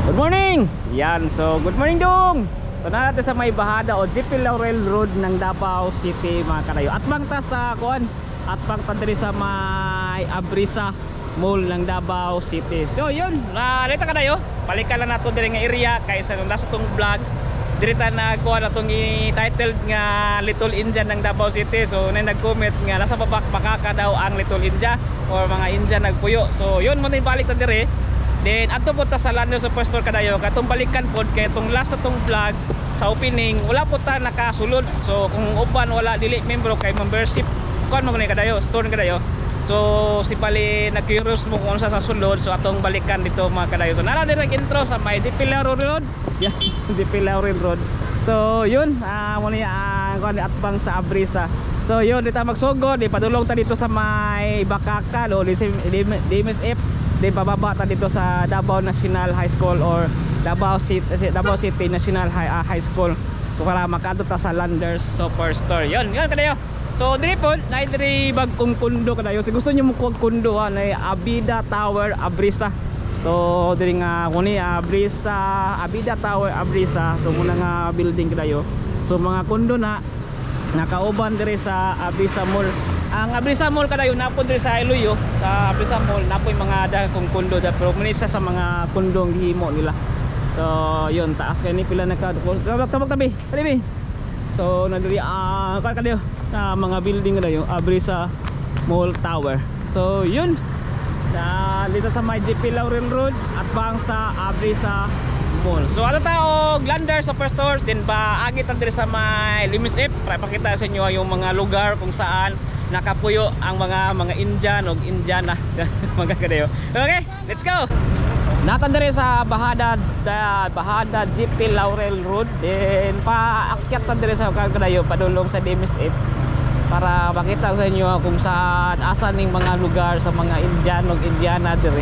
Good morning! Yan, so good morning dong! So natin sa may bahada o GP Laurel Road ng Davao City mga kadayo. At bangta sa kuan, at bangta diri sa may Abrisa Mall ng Davao City. So yun, dito kadayo, balikan lang nato diri nga area kaysa nung nasa tong vlog. Dirita na kuha na itong titled nga Little India ng Davao City. So na nag-comment nga nasa bakaka daw ang Little India or mga India nagpuyo. So yun mo na balik na dire. Then ato po ta sa Lando Superstore kadayo. Katong balikan po kay itong last na itong vlog sa opening wala po ta nakasulod. So kung uban wala dili membro kay membership kon mo ni kadayo store kadayo. So si Pali nag-curious mo kung sa sulod. So atong balikan dito mga kadayo. So nara din intro sa may GP Laurel Road. Yeah, GP Laurel Road. So yun, muna ang atbang sa Abrisa. So yun, dito magsugod, ipadulong ta dito sa may Bakaka o DMSF. Di bababa ta dito sa Davao National High School or Davao City National High School. So para makadto ta sa Landers Superstore. Yun kadayo. So diri po, na diri bagong kundo kadayo. So gusto niyo mo kundo na Abida Tower Abrisa. So diri nga kuni Abida Tower Abrisa. So muna nga building kadayo. So mga kundo na nakauban diri sa Abrisa Mall. Ang Abrisa Mall kadayo napod diri sa Iloilo. Sa Abrisa Mall napoy mga dagkong kundo da pero manisa sa mga kundong gihimo nila. So yun taas kay ni pila tabak tabi. So nandiri kadayo na mga building kadayo Abrisa Mall Tower. So yun dito sa may GP Laurel Road at bang sa Abrisa Mall. So ato tao Landers Superstore din ba agit diri sa may DMSF para pakita sa inyo yung mga lugar kung saan nakapuyo ang mga Indian o Indiana mga kadayo. Okay, let's go. Natan diri sa bahada GP Laurel Road din paakyat diri sa kadayo padulong sa DMSF para makita sa inyo kung saan asan ning mga lugar sa mga Indian o Indiana diri.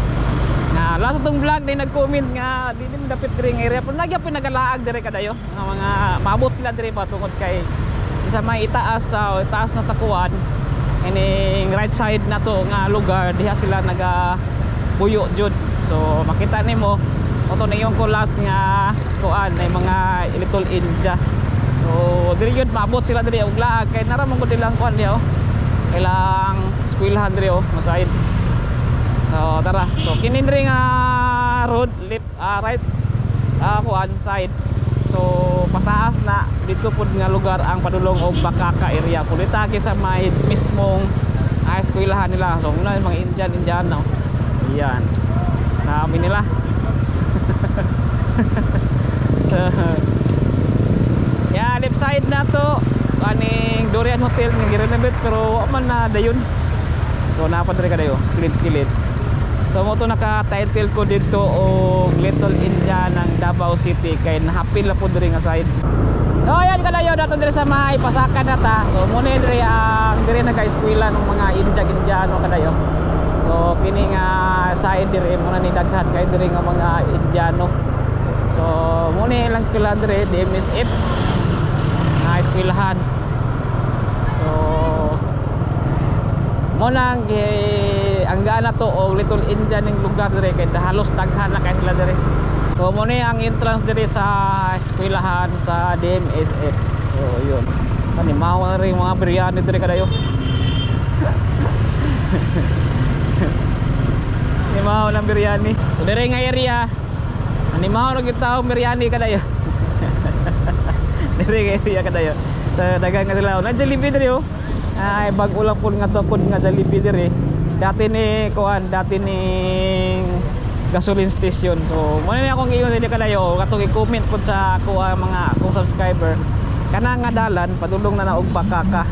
Na last tong vlog din nag-comment nga di din dapit diri nga area pero nagyapon nagalaag diri kadayo nga mga maabot sila diri patungod kay isa may itaas na sa kuwan. Ining right side na to nga lugar diha sila nagapuyo jud. So makita nimo oto na yung kulas nga kuan ay mga Little India. So diri yun maabot sila diri og laag kay naramon ko dilang kuan diha ilang eskwelahan diri masayid. So tara. So kini diri nga road left right kuan side. So pataas na dito pud nga lugar ang padulong og Bakaka area. Pulita sa may mismong eskwelahan nila. So muna yung mga Indian no. Yan. Namin nila. So yeah, left side na to kaning Dorian Hotel nga girenovate pero man na dayon. So napadre ka dayo, kilid. So mo to naka-title ko dito og Little India ng Davao City kay nahapil na po diri nga side. So ayan kadayo dato diri sa may Pasakan na ta. So muna diri ang diri naka-eskwela ng mga Indiano kadayo. So kini nga side diri muna ni daghan kay diri nga mga Indiano. So muna lang eskwela diri DMSF na eskwelahan. So muna ang gana to o Little India ning lugar diri kay halos daghan na kay sila diri. So mo ni ang entrance diri sa eskwelahan sa DMSF. So yun. Panimaw na rin mga biryani diri kadayo. Panimaw ng biryani. So diri nga area panimaw na gyud tawo biryani kadayo. Diri nga area kadayo. So daghang nga sila na Jollibee diri ay bag ulang pud nga tukod nga Jollibee diri. Dati ni gasoline station. So mo ni akong giingon sa kadayo katong i-comment pud sa ako mga akong subscriber kana nga dalan padulong na og Bakaka.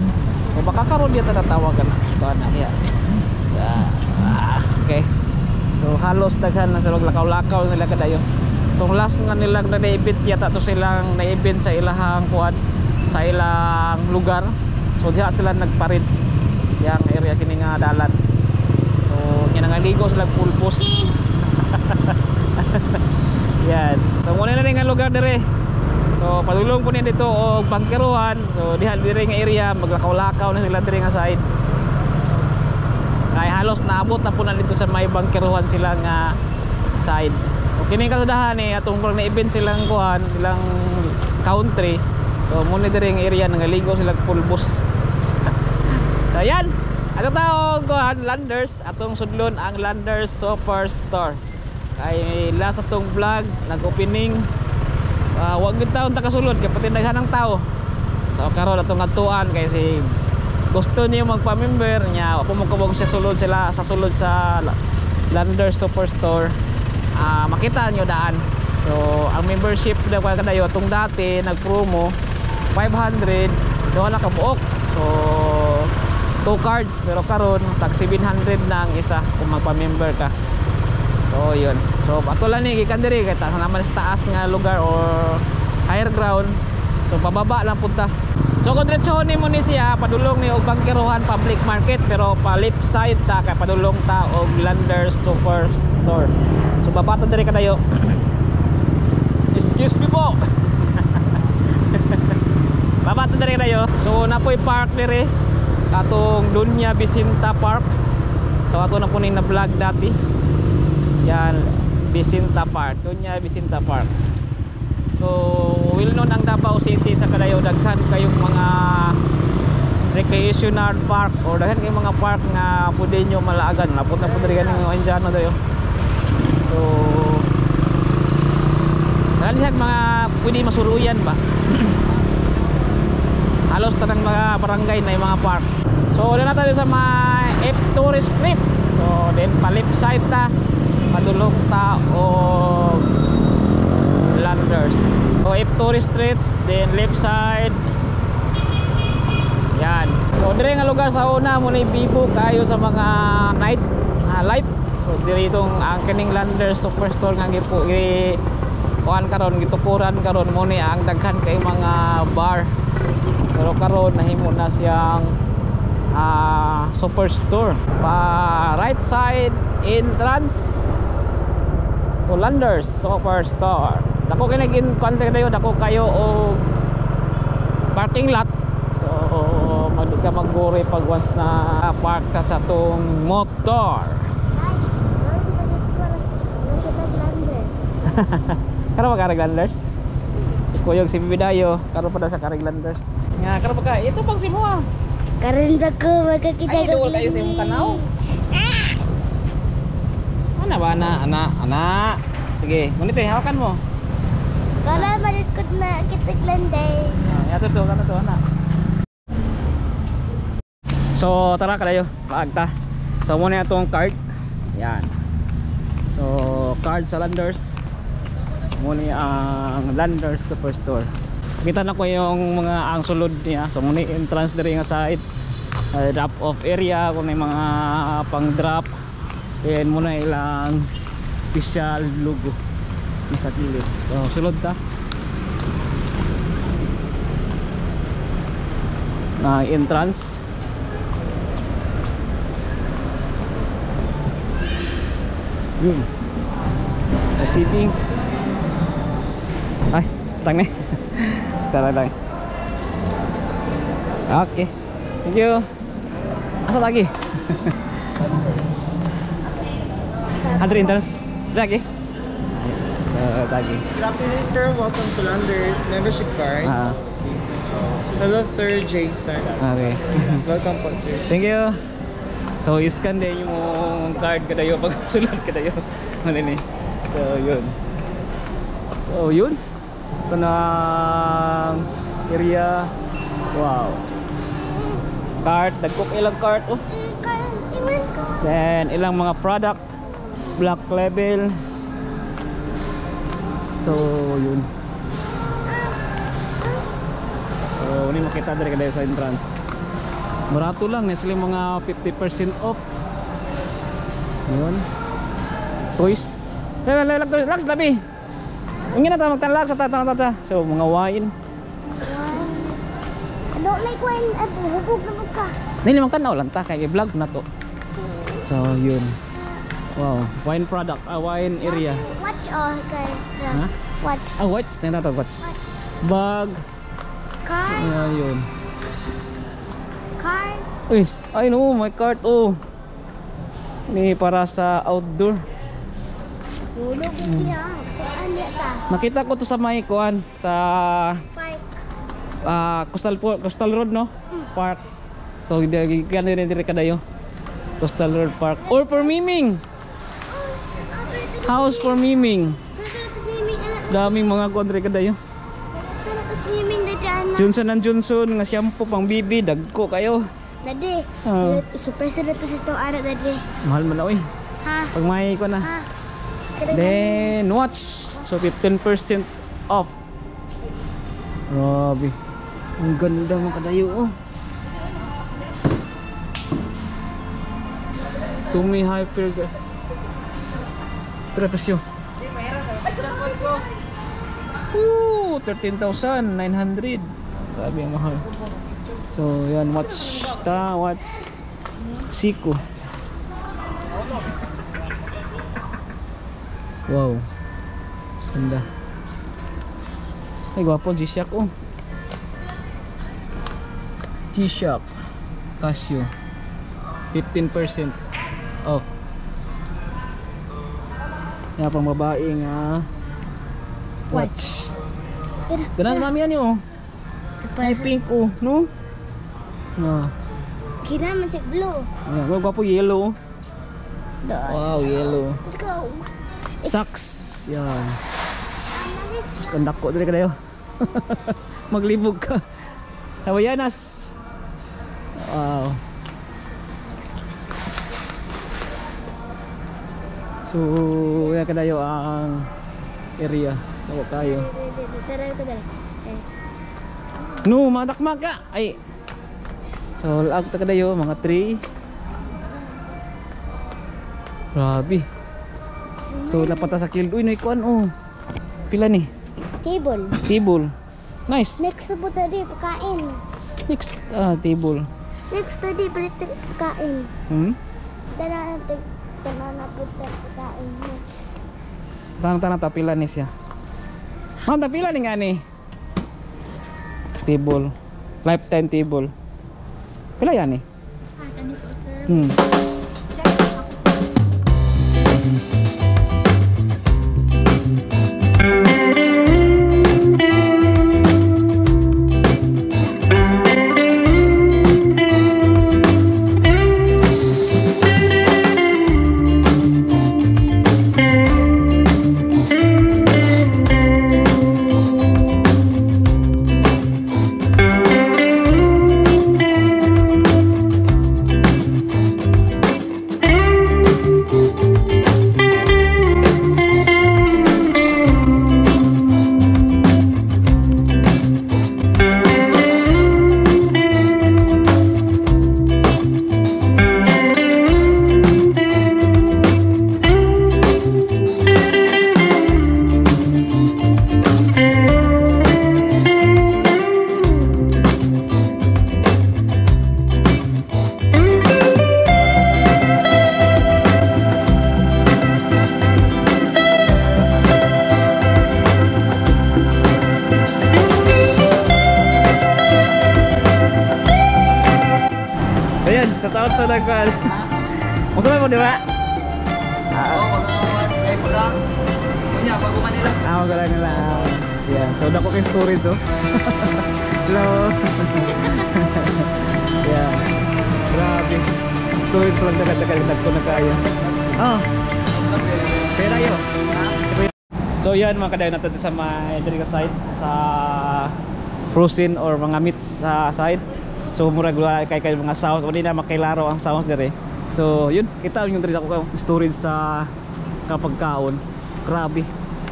O Bakaka ro diya tatawagan na. Kana iya. Okay. So halos daghan na sila lakaw-lakaw sila kadayo. Tong last nga nilang na-event yata to silang na-event sa ilahang kuan sa ilang lugar. So diha sila nagparid yang area kini nga dalan. So ginangaligo sila pulpos. Yan. So muna na rin nga lugar dire. So padulong po niya dito og bangkeruhan. So diha dire nga area maglakaw-lakaw na sila dire nga side. Kay halos naabot na po na dito sa may bangkeruhan sila nga side. So Kini kasadahan ni atong pag na-event silang kuhan, ilang country. So muna diri ang area nangaligo sila pulbos. So ayan, ato taong kuhan Landers, atong sudlon ang Landers Superstore. Kay last atong vlog nag-opening, wag gyud taon ta kasulod kay pati daghan ng tao. So karon atong adtuan kay si gusto niyo magpa-member nya, apo mo kabog siya sulod sila sa sulod sa Landers Superstore. Makita nyo daan. So ang membership na kadayo itong dati nag-promo 500 doon na kabuok. So 2 cards pero karon tag 700 na ang isa kung magpa-member ka. So yun. So atulan ni gikan diri kay ta naman sa taas nga lugar or higher ground. So pababa lang punta. So kung diretsohon nimo ni siya padulong ni og Bangkerohan Public Market pero pa left side ta kay padulong ta og Landers Superstore. So babata diri kadayo. Excuse me po. Babata diri kadayo. So napoy park diri katong Dunya Bisinta Park. So ato na puning na vlog dati. Yan Bisinta Park, Dunya Bisinta Park. So well known ang Davao City sa kadayo, daghan kayong mga recreational park or daghan kayong mga park nga pwede nyo malaagan. Napot na po diri ganing mga Indiano dayo. So daghan siya mga pwede masuluyan ba. Halos tanang mga barangay na yung mga park. So ulit na tayo sa mga F Tourist Street. So then pa left side ta padulong ta o Landers. So F Tourist Street, then left side. Yan. So dire nga lugar sa una mo ni bibo kayo sa mga night life. So dire itong ang kining Landers Superstore nga gipo kuan karon gitukuran karon mo ni ang daghan kay mga bar. Pero karon nahimo na siyang Superstore. Pa right side entrance to Landers Superstore. Dako kay naging contact dayo, dako kayo o parking lot. So madi ka magguri pag once na park ka sa tong motor. Karo ba ka Landers? Si Kuyog si Bibidayo, karo pa daw sa Landers. Nga karo ba ka? Ito pang si mo. Karon ko magkakita Ay, duol kayo sa imong tanaw. Ana ba ana? Sige, ngunit hawakan mo. Kala malikod na kitaglan day. Yato to, kana to ana. So tara kadayo, paagta. So muna atong card. Yan. So card sa Landers. Muna ang Landers Superstore. Kita na ko yung mga ang sulod niya. So muna entrance diri nga side. Drop off area kung may mga pang drop. Then muna ilang official logo sa kilid. So sulod ta na entrance. Yun receiving. Ay tang ni tara lang. Okay, thank you. Asa lagi? Andre entrance lagi. So lagi. Good afternoon, sir. Welcome to Landers membership card. Hello, sir. Jason. Okay. Welcome po, sir. Thank you. So iscan din yung card kadayo pag sulod kadayo. Ano ni? So yun. So yun. Ito na area. Wow. Card, dagkok ilang card oh. Then ilang mga product, black label. So yun. So ini makita dari kada sa entrance. Barato lang, nesli mga 50% off. Yun. Toys. Relax labi. Ingin na tayo magtanlag sa tatang. So mga wine. Don't like when hugog na magka. Nili magtanaw lang ta kay vlog na to. So yun. Wow, wine product, wine area. Watch kay. Ha? Watch. Watch, tingnan natin watch. Bag. Car. Yeah, yun. Car. Uy, ay no, my cart oh. Ni para sa outdoor. Hulog niya. Saan niya ta? Nakita ko to sa may kuan sa Park. Coastal Road, no? Park. So gani rin dire kadayo. Coastal Road Park or for Miming. House for Miming. Daming mga kuan dire kadayo. Johnson & Johnson nga shampoo pang bibi dagko kayo. Dadi, super sarap to sa itong araw, Dadi. Mahal man na oy. Ha? Pag may ko na. Ha? Then watch. So 15% off. Grabe. Ang ganda mga kadayo oh. Tumi Hyper. Pero presyo. 13,900. Sabi ang mahal. So yan, watch Siko. Wow. Ganda. Ay, gwapo ang G-Shock oh. G-Shock Casio 15% off. Yan pang babae nga watch. Ganun mami yan oh. Ay pink oh, no? No. Kira man check blue. Yan, gwapo yellow. Doon. Wow, yellow. Let's go. Socks. Yan. Kandak ko dali kayo. Maglibog ka. Hawayanas. Wow. So, yan kadayo ang area. Tawa kayo. Tara ko dali. No, madakmak ka. Ay. So, lag ta kadayo mga 3. Grabe. So, napata sa kill. Uy, naikuan oh. Pila ni? Table. Table. Nice. Next na po tadi pagkain. Next, table. Next tadi palit pagkain. Tara na po pagkain. Tanang tapila ni siya. Ma'am, tapila ni nga ni. Table. Lifetime table. Pila yan ni? Kani po sir. Tataot sa nagkal. Musta mo di ba? Ay pula. Kunya bago Manila. Magalang nila. Yan, so dako kay storage oh. Hello. Yan. Grabe. Storage lang dagat ko na kaya. Oh. Pera yo. So yan mga kadayon natin sa may diri ka size sa frozen or mga meats sa side. So murag kay mga sounds, hindi na makailaro ang sounds dire. So yun, kita yung diri ako storage sa kapagkaon. Grabe.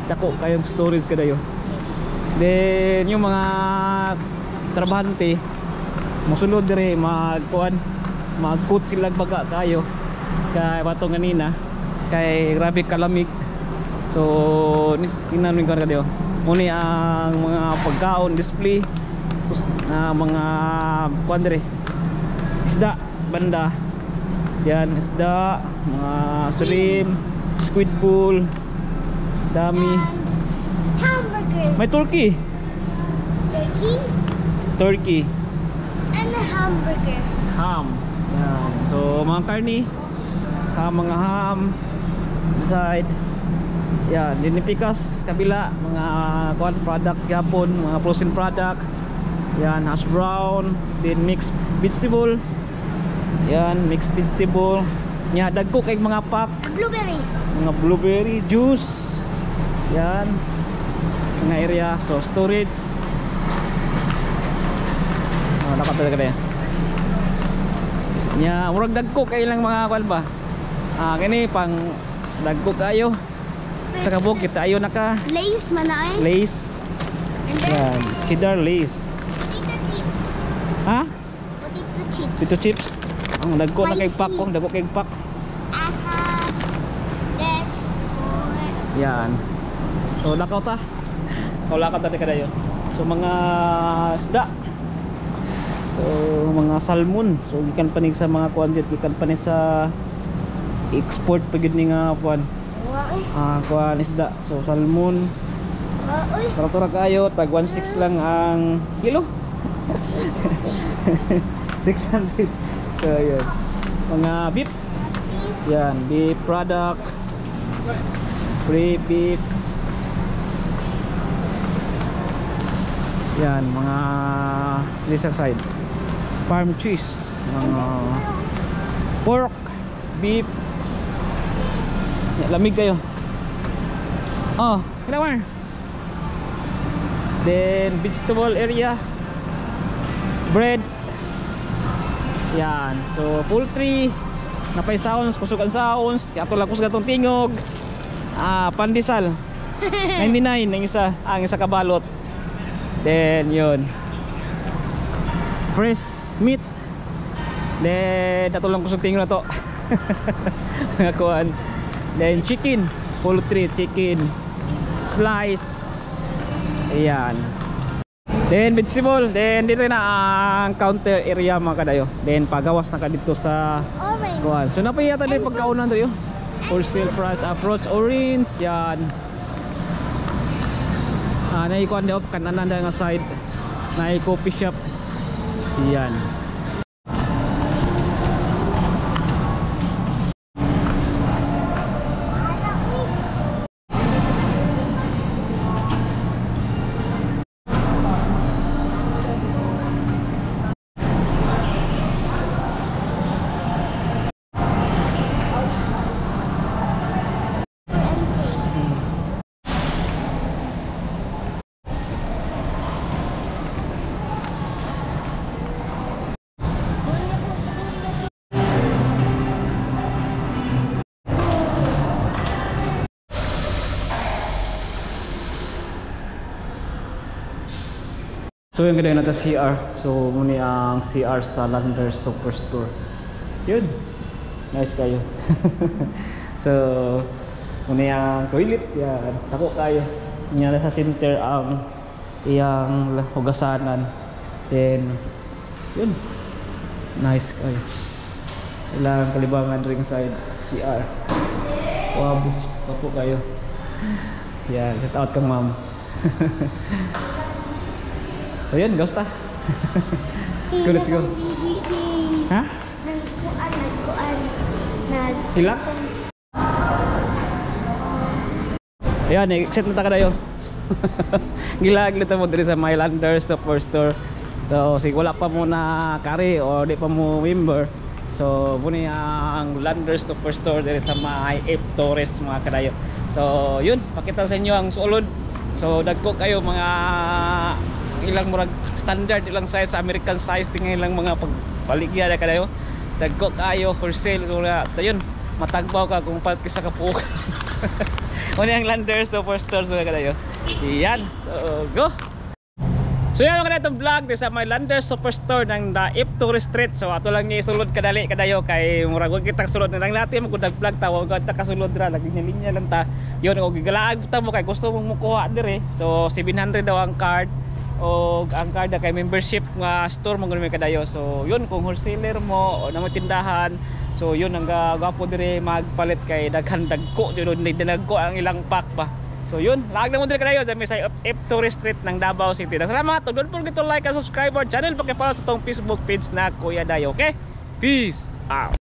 Dako kayong storage kadayo. Then yung mga trabahante mosulod dire magkuan, magkut sila baga kayo kay batong kanina kay grabe kalamig. So tingnan mo kadayo. Muni ang mga pagkaon display mga kuan dire isda banda yan, isda, mga shrimp, squid ball, dami. Hamburger. May turkey And a hamburger. ham yan. So mga karni mga ham side Yan, dinipikas kabila mga kuan product gapon, mga frozen product. Yan, hash brown, then mixed vegetable. Yan, mixed vegetable. Nya dagko kay mga pack, Blueberry. mga blueberry juice. Yan. Mga area so storage. Oh, dapat talaga yan. Nya, murag dagko kay ilang mga kuan ba? Kini pang dagko kayo. Sa kabuk kita ayo naka Lace man na eh. Lace. And then Yan, cheddar lace. potato chips. Ha? Potato chips. Potato chips. Ang dagko na kay Spicy. pack ko, dagko kay pack. I have this for Yan. So lakaw ta. Kaulakaw ta kadayo. So mga isda. So mga salmon. So gikan panig sa mga kuan dit, gikan panig sa export pagid ni nga kuan. Kuan isda. So salmon. uy. Tara kayo, tag 16 lang ang kilo. 600. So yun. Mga beef. Yan, beef product. Free beef. Yan, mga this side. Farm cheese, mga pork, beef. Yan, lamig kayo. Oh, kailangan. Then vegetable area, bread. Yan, so poultry, napay sounds, kusugan sounds, ato lang kusog atong tingog. Pandesal 99 ang isa kabalot. Then yun, fresh meat. Then ato lang kusog tingog na to. Mga kuan. Then chicken, poultry, chicken slice. Ayan. Then vegetable, then dito na ang counter area mga kadayo. Then pagawas na ka dito sa Orange. kuan. So napayata din pagkaunan dito. Wholesale price approach orange yan. Naikuan daw kanan nga side. Nai coffee shop. Yan. So yung kadayon natin CR. So muni ang CR sa Landers Superstore. Yun. Nice kayo. So muni ang toilet. Yan. Tako kayo. Yan sa center ang iyang hugasanan. Then yun. Nice kayo. Ilang kalibangan ring side CR. Wow. Tako kayo. Yan. Shout out kang ma'am. So yun, ghost ta. Let's go, let's go. Ha? Nagkuan. Hilak? Ayan, exit na ta kadayo. Gilag mo diri sa Mylanders Superstore. So, sig wala pa mo na kari o di pa mo member. So, muna ang Landers Superstore diri sa My F Torres mga kadayo. So, yun, pakita sa inyo ang sulod. So, dagko kayo mga ilang murag standard ilang size, American size, tingay ilang mga pagpaligya na kadayo. Dagko kayo wholesale. So, yun, matagbaw ka kung palit ka sa kapuok. Muna ang Landers Superstore so kadayo. Yan. So, go. So yan mga itong vlog sa my Landers Superstore ng F Tourist Street. So ato lang niya isulod kadali kadayo kay murag wag kita sulod na lang natin magkundag vlog ta wag ta kasulod ra linya lang ta. Yon og gigalaag ta mo kay gusto mong mukuha dire. So 700 daw ang card o ang card kay membership nga store mo gani kadayo. So yun kung wholesaler mo o na tindahan. So yun ang gapo dire magpalit kay daghan dagko jud dinagko ang ilang pack ba. So yun, laag na mo din kayo sa F Tourist Street ng Davao City. Salamat, don't forget to like and subscribe our channel. Pakipala sa tong Facebook page na Kuya Dayo, okay? Peace out!